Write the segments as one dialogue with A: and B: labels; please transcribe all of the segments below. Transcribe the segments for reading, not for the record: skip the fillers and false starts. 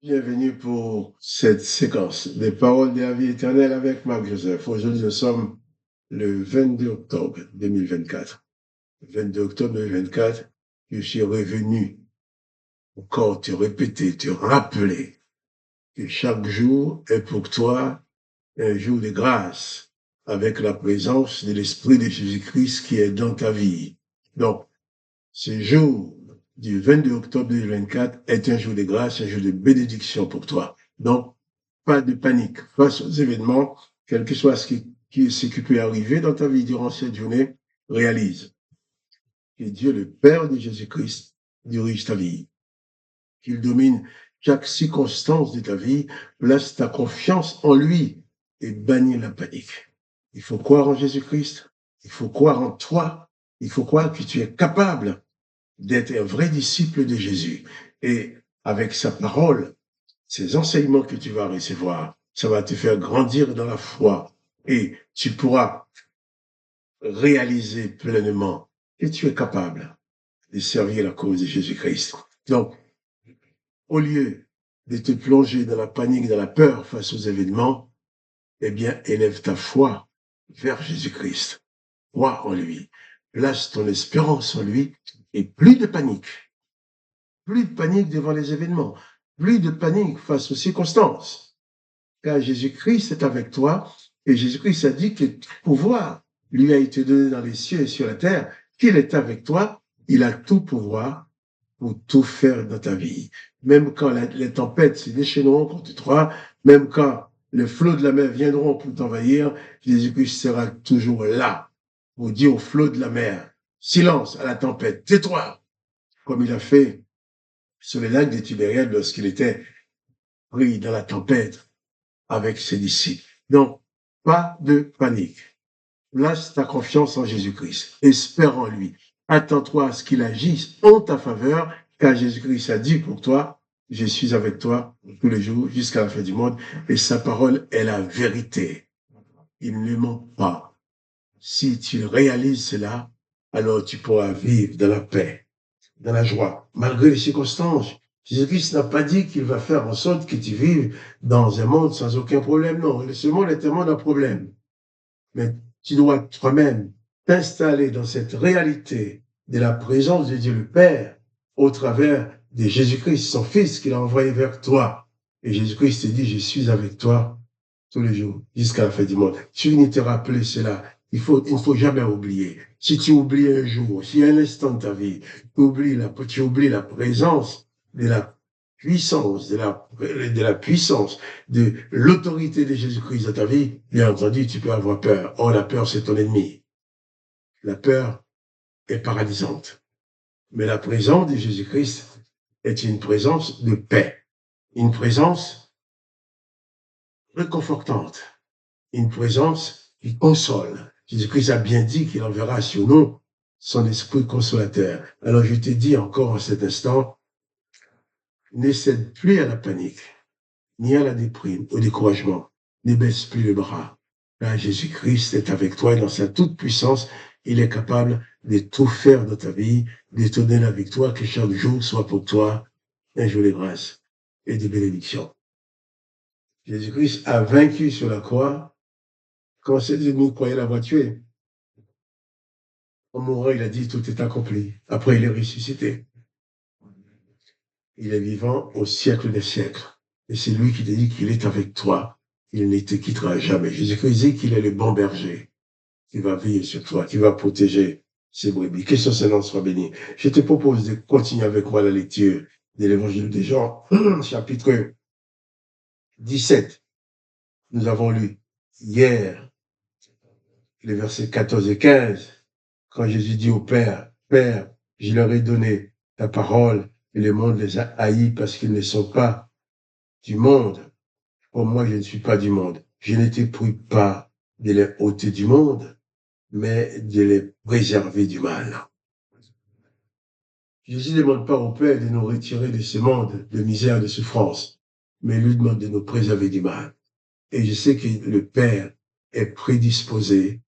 A: Bienvenue pour cette séquence des paroles de la vie éternelle avec Marc Joseph. Aujourd'hui, nous sommes le 22 octobre 2024. Le 22 octobre 2024, je suis revenu encore te répéter, te rappeler que chaque jour est pour toi un jour de grâce avec la présence de l'Esprit de Jésus-Christ qui est dans ta vie. Donc, ce jour du 22 octobre 2024 est un jour de grâce, un jour de bénédiction pour toi. Donc, pas de panique face aux événements, quel que soit ce qui peut arriver dans ta vie durant cette journée, réalise que Dieu, le Père de Jésus-Christ, dirige ta vie, qu'il domine chaque circonstance de ta vie, place ta confiance en lui et bannit la panique. Il faut croire en Jésus-Christ, il faut croire en toi, il faut croire que tu es capable d'être un vrai disciple de Jésus. Et avec sa parole, ces enseignements que tu vas recevoir, ça va te faire grandir dans la foi et tu pourras réaliser pleinement que tu es capable de servir la cause de Jésus-Christ. Donc, au lieu de te plonger dans la panique, dans la peur face aux événements, eh bien, élève ta foi vers Jésus-Christ. Crois en lui. Place ton espérance en lui et plus de panique. Plus de panique devant les événements. Plus de panique face aux circonstances. Car Jésus-Christ est avec toi et Jésus-Christ a dit que tout pouvoir lui a été donné dans les cieux et sur la terre, qu'il est avec toi, il a tout pouvoir pour tout faire dans ta vie. Même quand les tempêtes se déchaîneront contre toi, même quand les flots de la mer viendront pour t'envahir, Jésus-Christ sera toujours là pour dire aux flots de la mer, silence à la tempête, tais-toi, comme il a fait sur les lacs de Tibériade lorsqu'il était pris dans la tempête avec ses disciples. Donc, pas de panique. Place ta confiance en Jésus-Christ. Espère en lui. Attends-toi à ce qu'il agisse en ta faveur, car Jésus-Christ a dit pour toi, je suis avec toi tous les jours jusqu'à la fin du monde, et sa parole est la vérité. Il ne ment pas. Si tu réalises cela, alors tu pourras vivre dans la paix, dans la joie, malgré les circonstances. Jésus-Christ n'a pas dit qu'il va faire en sorte que tu vives dans un monde sans aucun problème. Non, ce monde est un monde à problème. Mais tu dois toi-même t'installer dans cette réalité de la présence de Dieu le Père au travers de Jésus-Christ, son Fils, qu'il a envoyé vers toi. Et Jésus-Christ te dit, je suis avec toi tous les jours, jusqu'à la fin du monde. Tu viens te rappeler cela. Il ne faut jamais oublier. Si tu oublies un jour, si un instant de ta vie, tu oublies la présence de la puissance, de la puissance, de l'autorité de Jésus-Christ dans ta vie, bien entendu, tu peux avoir peur. Or, la peur, c'est ton ennemi. La peur est paralysante. Mais la présence de Jésus-Christ est une présence de paix, une présence réconfortante, une présence qui console. Jésus-Christ a bien dit qu'il enverra sur nous son esprit consolateur. Alors je te dis encore en cet instant, ne cède plus à la panique, ni à la déprime, au découragement. Ne baisse plus les bras. Car Jésus-Christ est avec toi et dans sa toute puissance, il est capable de tout faire dans ta vie, de te donner la victoire, que chaque jour soit pour toi un jour de grâce et de bénédiction. Jésus-Christ a vaincu sur la croix quand ses ennemis croyaient l'avoir tué. En mourant, il a dit tout est accompli. Après, il est ressuscité. Il est vivant au siècle des siècles. Et c'est lui qui te dit qu'il est avec toi. Il ne te quittera jamais. Jésus-Christ dit qu'il est le bon berger qui va veiller sur toi, qui va protéger ses brebis. Que son Seigneur soit béni. Je te propose de continuer avec moi la lecture de l'évangile de Jean, chapitre 17. Nous avons lu hier les versets 14 et 15, quand Jésus dit au Père, Père, je leur ai donné ta parole et le monde les a haïs parce qu'ils ne sont pas du monde. Pour moi, je ne suis pas du monde. Je ne t'ai pris pas de les ôter du monde, mais de les préserver du mal. Jésus ne demande pas au Père de nous retirer de ce monde de misère, de souffrance, mais lui demande de nous préserver du mal. Et je sais que le Père est prédisposé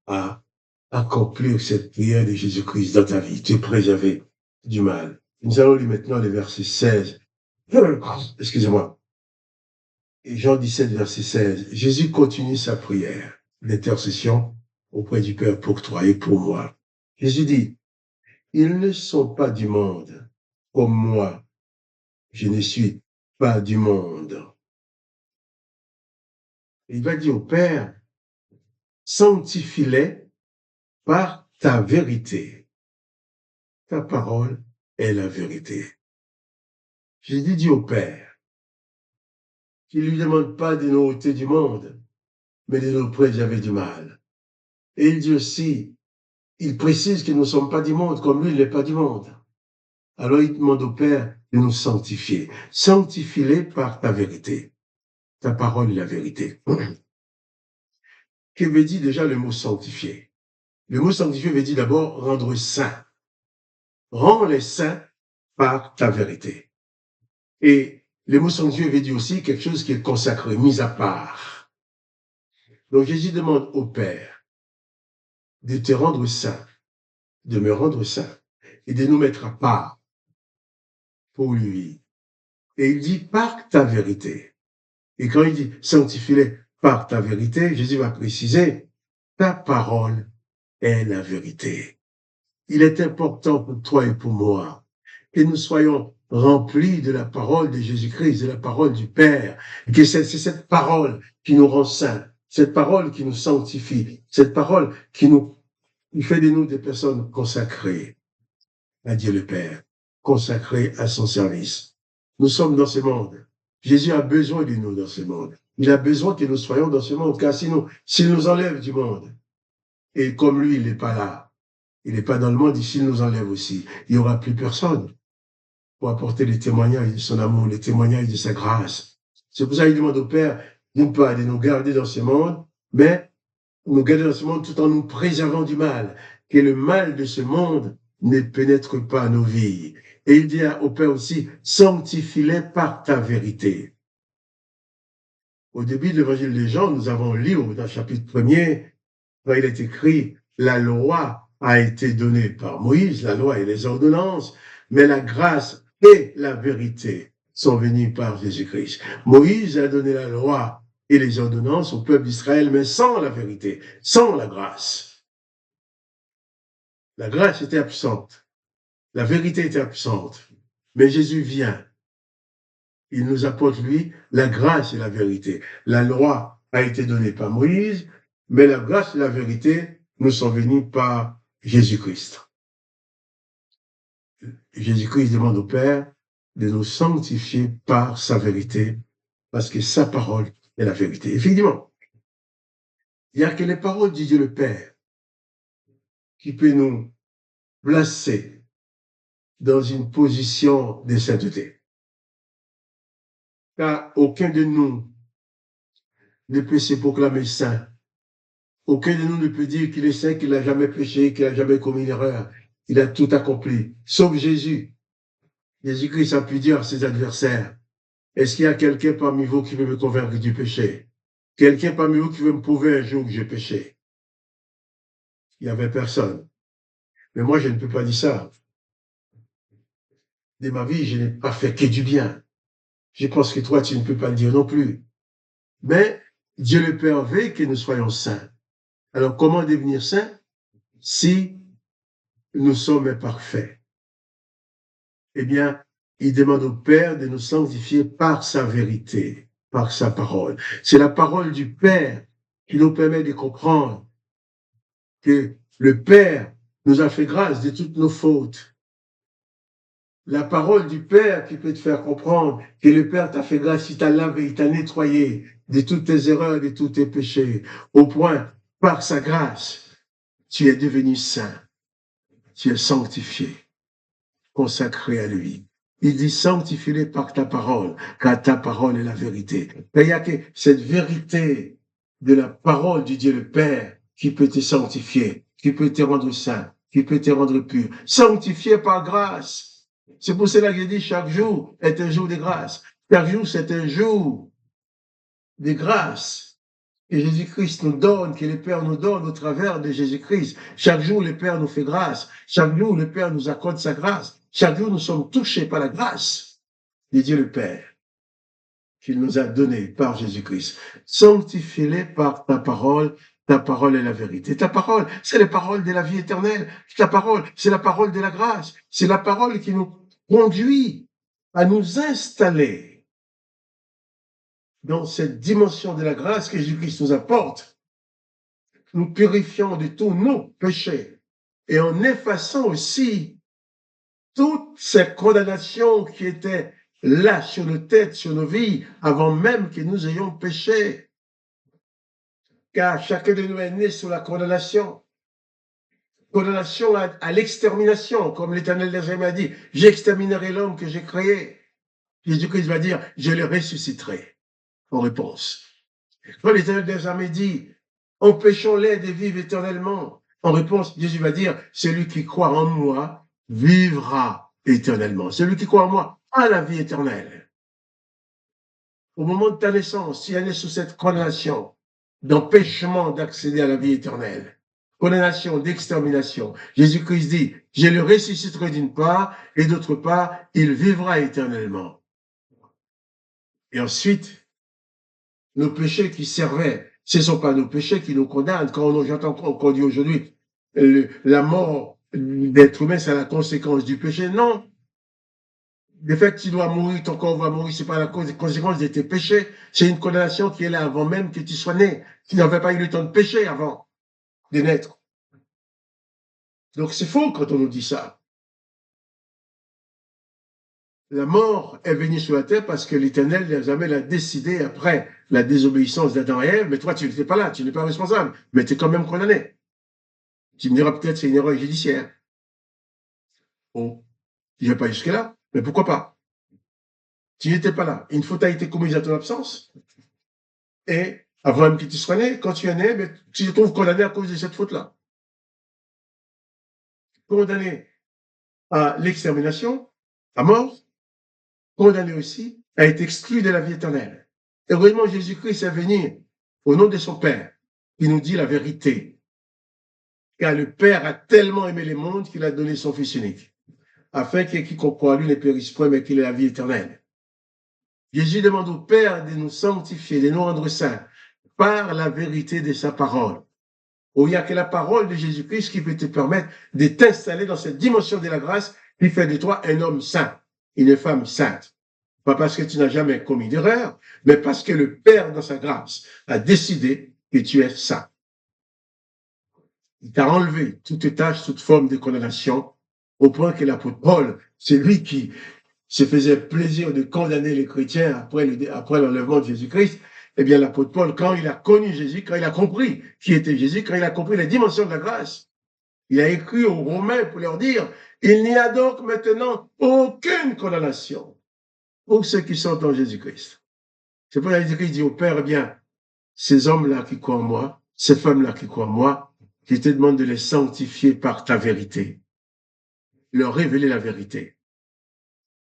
A: à accomplir cette prière de Jésus-Christ dans ta vie, te préserver du mal. Nous allons lire maintenant les versets 16 Excusez-moi. Et Jean 17, verset 16. Jésus continue sa prière d'intercession auprès du Père pour toi et pour moi. Jésus dit, ils ne sont pas du monde, comme moi, je ne suis pas du monde. Il va dire au Père, sanctifie-les par ta vérité. Ta parole est la vérité. Jésus dit au Père, qu'il ne lui demande pas de nous ôter du monde, mais de nous préserver du mal. Et il dit aussi, il précise que nous ne sommes pas du monde, comme lui, il n'est pas du monde. Alors il demande au Père de nous sanctifier. Sanctifie-les par ta vérité. Ta parole est la vérité. Que veut dire déjà le mot sanctifier? Le mot sanctifier veut dire d'abord rendre saint. Rends-les saints par ta vérité. Et le mot sanctifier veut dire aussi quelque chose qui est consacré, mis à part. Donc Jésus demande au Père de te rendre saint, de me rendre saint et de nous mettre à part pour lui. Et il dit par ta vérité. Et quand il dit sanctifie-les par ta vérité, Jésus va préciser ta parole est la vérité. Il est important pour toi et pour moi que nous soyons remplis de la parole de Jésus-Christ, de la parole du Père, et que c'est cette parole qui nous rend saints, cette parole qui nous sanctifie, cette parole qui fait de nous des personnes consacrées à Dieu le Père, consacrées à son service. Nous sommes dans ce monde. Jésus a besoin de nous dans ce monde. Il a besoin que nous soyons dans ce monde, car sinon, s'il nous enlève du monde, et comme lui, il n'est pas là, il n'est pas dans le monde, s'il nous enlève aussi, il n'y aura plus personne pour apporter les témoignages de son amour, les témoignages de sa grâce. C'est pour ça qu'il demande au Père, d'une part, de nous garder dans ce monde, mais nous garder dans ce monde tout en nous préservant du mal, que le mal de ce monde ne pénètre pas nos vies. Et il dit au Père aussi, sanctifie-les par ta vérité. Au début de l'évangile de Jean, nous avons lu dans le chapitre 1er, quand il est écrit, la loi a été donnée par Moïse, la loi et les ordonnances, mais la grâce et la vérité sont venues par Jésus-Christ. Moïse a donné la loi et les ordonnances au peuple d'Israël, mais sans la vérité, sans la grâce. La grâce était absente, la vérité était absente, mais Jésus vient. Il nous apporte, lui, la grâce et la vérité. La loi a été donnée par Moïse, mais la grâce et la vérité nous sont venues par Jésus-Christ. Jésus-Christ demande au Père de nous sanctifier par sa vérité, parce que sa parole est la vérité. Effectivement, il n'y a que les paroles du Dieu le Père qui peut nous placer dans une position de sainteté. Car aucun de nous ne peut se proclamer saint. Aucun de nous ne peut dire qu'il est saint, qu'il n'a jamais péché, qu'il n'a jamais commis une erreur. Il a tout accompli, sauf Jésus. Jésus-Christ a pu dire à ses adversaires, est-ce qu'il y a quelqu'un parmi vous qui veut me convaincre du péché? Quelqu'un parmi vous qui veut me prouver un jour que j'ai péché? Il n'y avait personne. Mais moi, je ne peux pas dire ça. De ma vie, je n'ai pas fait que du bien. Je pense que toi, tu ne peux pas le dire non plus. Mais Dieu le Père veut que nous soyons saints. Alors, comment devenir saints si nous sommes imparfaits? Eh bien, il demande au Père de nous sanctifier par sa vérité, par sa parole. C'est la parole du Père qui nous permet de comprendre que le Père nous a fait grâce de toutes nos fautes. La parole du Père qui peut te faire comprendre que le Père t'a fait grâce, il t'a lavé, il t'a nettoyé de toutes tes erreurs, de tous tes péchés, au point, par sa grâce, tu es devenu saint, tu es sanctifié, consacré à lui. Il dit, sanctifie-les par ta parole, car ta parole est la vérité. Et il n'y a que cette vérité de la parole du Dieu le Père qui peut te sanctifier, qui peut te rendre saint, qui peut te rendre pur. Sanctifié par grâce. C'est pour cela que je dis, chaque jour est un jour de grâce. Chaque jour, c'est un jour de grâce. Et Jésus-Christ nous donne, que le Père nous donne au travers de Jésus-Christ. Chaque jour, le Père nous fait grâce. Chaque jour, le Père nous accorde sa grâce. Chaque jour, nous sommes touchés par la grâce de Dieu le Père qu'il nous a donné par Jésus-Christ. Sanctifie-les par ta parole est la vérité. Ta parole, c'est les paroles de la vie éternelle. Ta parole, c'est la parole de la grâce. C'est la parole qui nous conduit à nous installer dans cette dimension de la grâce que Jésus-Christ nous apporte, nous purifiant de tous nos péchés et en effaçant aussi toutes ces condamnations qui étaient là sur nos têtes, sur nos vies, avant même que nous ayons péché. Car chacun de nous est né sous la condamnation. Condamnation à l'extermination, comme l'Éternel des Armées a dit, j'exterminerai l'homme que j'ai créé. Jésus-Christ va dire, je le ressusciterai. En réponse. Quand l'Éternel des Armées dit, empêchons-les de vivre éternellement. En réponse, Jésus va dire, celui qui croit en moi vivra éternellement. Celui qui croit en moi a la vie éternelle. Au moment de ta naissance, si elle est sous cette condamnation d'empêchement d'accéder à la vie éternelle, condamnation d'extermination, Jésus-Christ dit, je le ressusciterai d'une part, et d'autre part, il vivra éternellement. Et ensuite, nos péchés qui servaient, ce ne sont pas nos péchés qui nous condamnent. Quand j'entends qu'on dit aujourd'hui, la mort d'être humain, c'est la conséquence du péché. Non. Le fait que tu dois mourir, ton corps va mourir, c'est pas la conséquence de tes péchés. C'est une condamnation qui est là avant même que tu sois né. Tu n'avais pas eu le temps de pécher avant de naître. Donc c'est faux quand on nous dit ça. La mort est venue sur la terre parce que l'Éternel jamais l'a décidé après la désobéissance d'Adam et Ève. Mais toi, tu n'étais pas là, tu n'es pas responsable, mais tu es quand même condamné. Tu me diras peut-être c'est une erreur judiciaire. Bon, je ne vais pas jusque-là, mais pourquoi pas? Tu n'étais pas là. Une faute a été commise à ton absence. Et avant même que tu sois né, quand tu es né, mais tu te trouves condamné à cause de cette faute-là. Condamné à l'extermination, à mort, condamné aussi à être exclu de la vie éternelle. Heureusement, Jésus-Christ est venu au nom de son Père. Il nous dit la vérité. Car le Père a tellement aimé le monde qu'il a donné son Fils unique, afin que quiconque croit en lui ne périsse point, mais qu'il ait la vie éternelle. Jésus demande au Père de nous sanctifier, de nous rendre saints, par la vérité de sa parole. Où il n'y a que la parole de Jésus-Christ qui peut te permettre de t'installer dans cette dimension de la grâce qui fait de toi un homme saint, une femme sainte. Pas parce que tu n'as jamais commis d'erreur, mais parce que le Père, dans sa grâce, a décidé que tu es saint. Il t'a enlevé toute tâche, toute forme de condamnation, au point que l'apôtre Paul, c'est lui qui se faisait plaisir de condamner les chrétiens après l'enlèvement de Jésus-Christ. Eh bien, l'apôtre Paul, quand il a connu Jésus, quand il a compris qui était Jésus, quand il a compris les dimensions de la grâce, il a écrit aux Romains pour leur dire, il n'y a donc maintenant aucune condamnation pour ceux qui sont en Jésus-Christ. C'est pour ça que Jésus-Christ dit au Père, eh bien, ces hommes-là qui croient en moi, ces femmes-là qui croient en moi, je te demande de les sanctifier par ta vérité, leur révéler la vérité.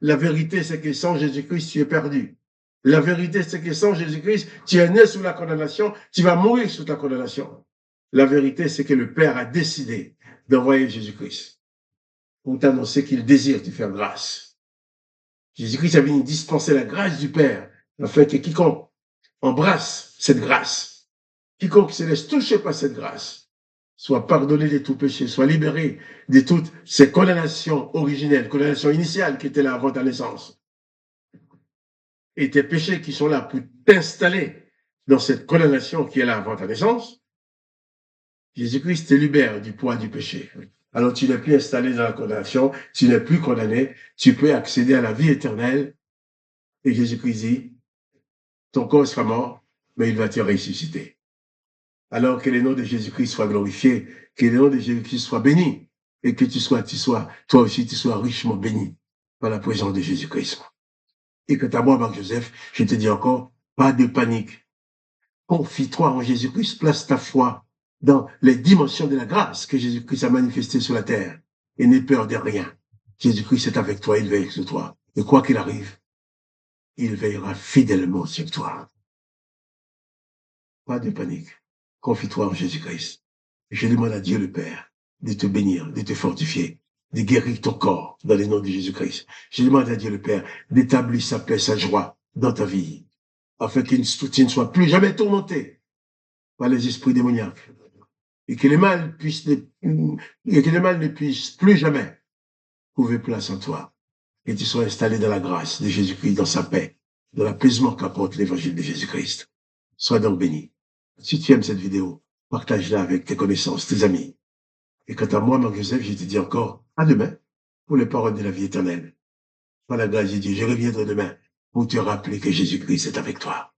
A: La vérité, c'est que sans Jésus-Christ, tu es perdu. La vérité, c'est que sans Jésus-Christ, tu es né sous la condamnation, tu vas mourir sous ta condamnation. La vérité, c'est que le Père a décidé d'envoyer Jésus-Christ pour t'annoncer qu'il désire te faire grâce. Jésus-Christ a venu dispenser la grâce du Père, afin que quiconque embrasse cette grâce, quiconque se laisse toucher par cette grâce, soit pardonné de tout péché, soit libéré de toutes ces condamnations originelles, condamnations initiales qui étaient là avant ta naissance. Et tes péchés qui sont là pour t'installer dans cette condamnation qui est là avant ta naissance, Jésus-Christ te libère du poids du péché. Alors tu n'es plus installé dans la condamnation, tu n'es plus condamné, tu peux accéder à la vie éternelle. Et Jésus-Christ dit, ton corps sera mort, mais il va te ressusciter. Alors que le nom de Jésus-Christ soit glorifié, que le nom de Jésus-Christ soit béni, et que toi aussi, tu sois richement béni par la présence de Jésus-Christ. Et que à moi, Marc-Joseph, je te dis encore, pas de panique. Confie-toi en Jésus-Christ, place ta foi dans les dimensions de la grâce que Jésus-Christ a manifestée sur la terre. Et n'aie peur de rien. Jésus-Christ est avec toi, il veille sur toi. Et quoi qu'il arrive, il veillera fidèlement sur toi. Pas de panique. Confie-toi en Jésus-Christ. Je demande à Dieu le Père de te bénir, de te fortifier, de guérir ton corps dans le nom de Jésus-Christ. Je demande à Dieu le Père d'établir sa paix, sa joie dans ta vie, afin que tu ne sois plus jamais tourmenté par les esprits démoniaques et que le mal ne puisse plus jamais trouver place en toi. Que tu sois installé dans la grâce de Jésus-Christ, dans sa paix, dans l'apaisement qu'apporte l'évangile de Jésus-Christ. Sois donc béni. Si tu aimes cette vidéo, partage-la avec tes connaissances, tes amis. Et quant à moi, Marc-Joseph, je te dis encore à demain pour les paroles de la vie éternelle. Par la grâce de Dieu, je reviendrai demain pour te rappeler que Jésus-Christ est avec toi.